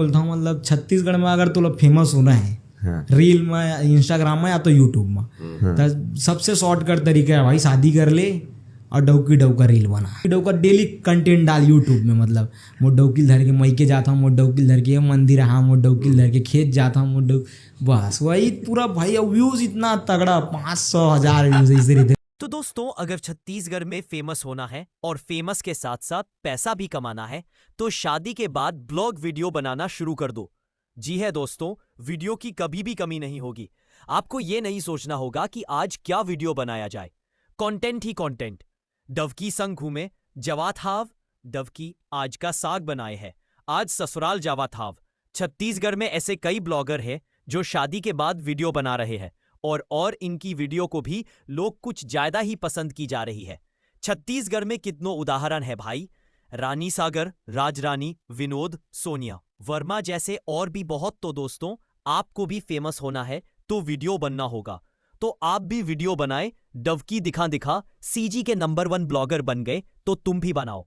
बोलता हूँ मतलब छत्तीसगढ़ में अगर तुला फेमस होना है हाँ। रील में, इंस्टाग्राम में या तो यूट्यूब में, तो सबसे शॉर्टकट तरीका है भाई शादी कर ले और डौकी डौका रील बना, डौका डेली कंटेंट डाल यूट्यूब में। मतलब मोर डौकील धर के मैके जाता हूँ, मोर डौकील धर के मंदिर, हाँ मोर डौकील धर के खेत जाता हूँ, बस वही पूरा भाई। व्यूज इतना तगड़ा 500,000 व्यूज इस तरीके। तो दोस्तों, अगर छत्तीसगढ़ में फेमस होना है और फेमस के साथ साथ पैसा भी कमाना है तो शादी के बाद ब्लॉग वीडियो बनाना शुरू कर दो। जी है दोस्तों, वीडियो की कभी भी कमी नहीं होगी। आपको यह नहीं सोचना होगा कि आज क्या वीडियो बनाया जाए, कंटेंट ही कंटेंट। डवकी संग घूमे जवात हाव, डवकी आज का साग बनाए है, आज ससुराल जावात हाव। छत्तीसगढ़ में ऐसे कई ब्लॉगर हैं जो शादी के बाद वीडियो बना रहे हैं और इनकी वीडियो को भी लोग कुछ ज्यादा ही पसंद की जा रही है। छत्तीसगढ़ में कितनों उदाहरण है भाई, रानी सागर, राजरानी, विनोद, सोनिया, वर्मा जैसे और भी बहुत। तो दोस्तों, आपको भी फेमस होना है तो वीडियो बनना होगा, तो आप भी वीडियो बनाएं। डवकी दिखा दिखा सीजी के नंबर 1 ब्लॉगर बन गए तो तुम भी बनाओ।